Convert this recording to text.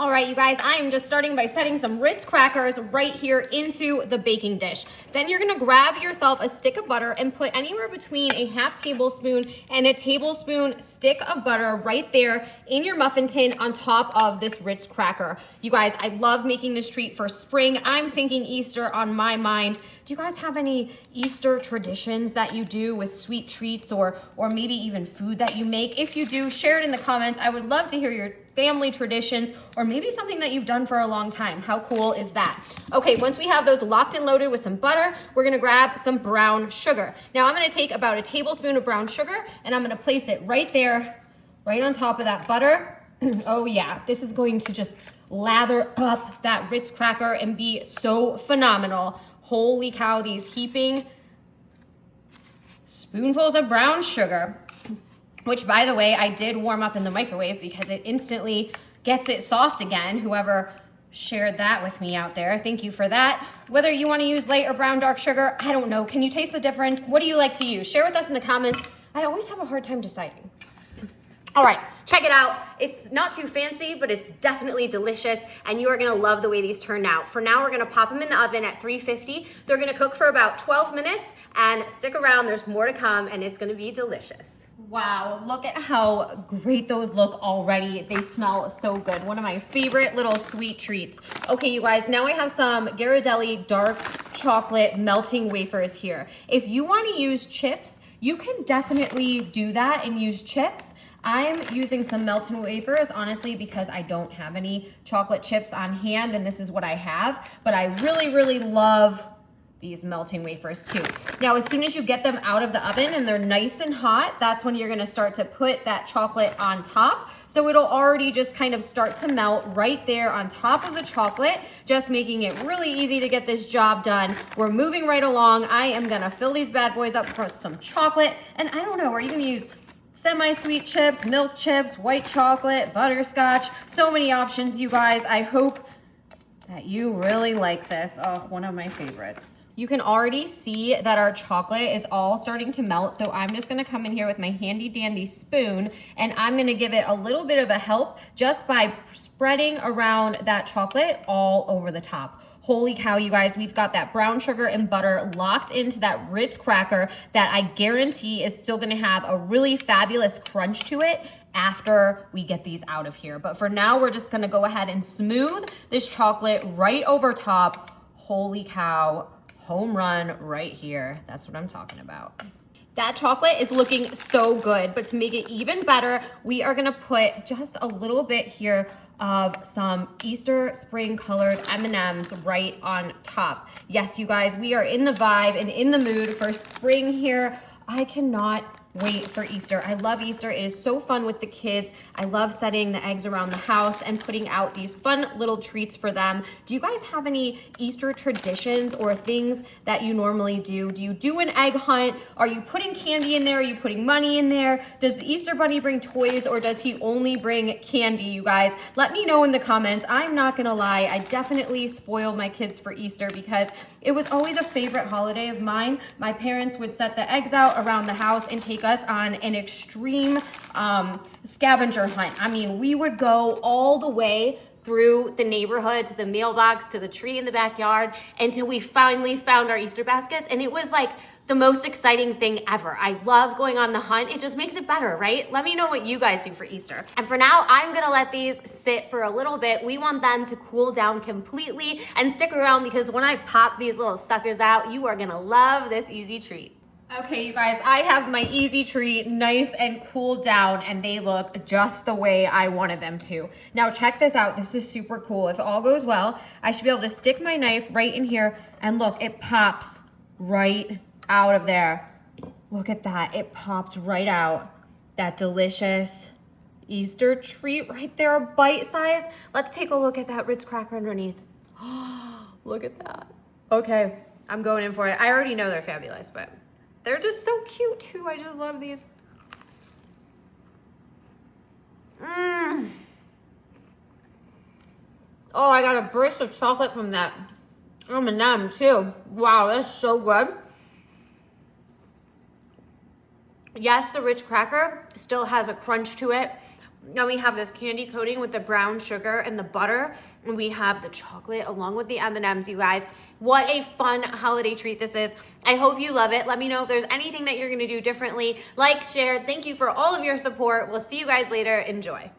All right, you guys, I am just starting by setting some Ritz crackers right here into the baking dish. Then you're gonna grab yourself a stick of butter and put anywhere between a half tablespoon and a tablespoon stick of butter right there in your muffin tin on top of this Ritz cracker. You guys, I love making this treat for spring. I'm thinking Easter on my mind. Do you guys have any Easter traditions that you do with sweet treats or maybe even food that you make? If you do, share it in the comments. I would love to hear your family traditions or maybe something that you've done for a long time. How cool is that? Okay, once we have those locked and loaded with some butter, we're gonna grab some brown sugar. Now I'm gonna take about a tablespoon of brown sugar and I'm gonna place it right there, right on top of that butter. Oh yeah, this is going to just lather up that Ritz cracker and be so phenomenal. Holy cow, these heaping spoonfuls of brown sugar, which by the way, I did warm up in the microwave because it instantly gets it soft again. Whoever shared that with me out there, thank you for that. Whether you want to use light or brown dark sugar, I don't know. Can you taste the difference? What do you like to use? Share with us in the comments. I always have a hard time deciding. All right, check it out. It's not too fancy, but it's definitely delicious, and you are gonna love the way these turned out. For now, we're gonna pop them in the oven at 350. They're gonna cook for about 12 minutes, and stick around, there's more to come, and it's gonna be delicious. Wow, look at how great those look already. They smell so good. One of my favorite little sweet treats. Okay, you guys, now I have some Ghirardelli dark chocolate melting wafers here. If you wanna use chips, you can definitely do that and use chips. I'm using some melting wafers, honestly, because I don't have any chocolate chips on hand, and this is what I have, but I really, really love these melting wafers too. Now, as soon as you get them out of the oven and they're nice and hot, that's when you're gonna start to put that chocolate on top. So it'll already just kind of start to melt right there on top of the chocolate, just making it really easy to get this job done. We're moving right along. I am gonna fill these bad boys up with some chocolate, and I don't know, are you gonna use semi-sweet chips, milk chips, white chocolate, butterscotch? So many options, you guys. I hope that you really like this. Oh, one of my favorites. You can already see that our chocolate is all starting to melt, so I'm just gonna come in here with my handy dandy spoon and I'm gonna give it a little bit of a help just by spreading around that chocolate all over the top. Holy cow, you guys, we've got that brown sugar and butter locked into that Ritz cracker that I guarantee is still gonna have a really fabulous crunch to it after we get these out of here. But for now, we're just gonna go ahead and smooth this chocolate right over top. Holy cow, home run right here. That's what I'm talking about. That chocolate is looking so good, but to make it even better, we are gonna put just a little bit here of some Easter spring colored M&Ms right on top. Yes, you guys, we are in the vibe and in the mood for spring here. I cannot wait for Easter. I love Easter. It is so fun with the kids. I love setting the eggs around the house and putting out these fun little treats for them. Do you guys have any Easter traditions or things that you normally do? Do you do an egg hunt? Are you putting candy in there? Are you putting money in there? Does the Easter Bunny bring toys or does he only bring candy, you guys? Let me know in the comments. I'm not gonna lie, I definitely spoil my kids for Easter because it was always a favorite holiday of mine. My parents would set the eggs out around the house and take us on an extreme scavenger hunt. I mean, we would go all the way through the neighborhood to the mailbox to the tree in the backyard until we finally found our Easter baskets, and it was like the most exciting thing ever. I love going on the hunt. It just makes it better, right? Let me know what you guys do for Easter. And for now, I'm gonna let these sit for a little bit. We want them to cool down completely, and stick around because when I pop these little suckers out, you are gonna love this easy treat. Okay, you guys, I have my easy treat nice and cooled down, and they look just the way I wanted them to. Now check this out. This is super cool. If all goes well, I should be able to stick my knife right in here, and look, it pops right out of there. Look at that. It pops right out. That delicious Easter treat right there, bite size. Let's take a look at that Ritz cracker underneath. Look at that. Okay, I'm going in for it. I already know they're fabulous, but they're just so cute too. I just love these. Oh, I got a burst of chocolate from that M&M too. Wow, that's so good. Yes, the Ritz cracker still has a crunch to it, Now we have this candy coating with the brown sugar and the butter, and we have the chocolate along with the M&Ms, you guys. What a fun holiday treat this is. I hope you love it. Let me know if there's anything that you're gonna do differently. Like, share. Thank you for all of your support. We'll see you guys later. Enjoy.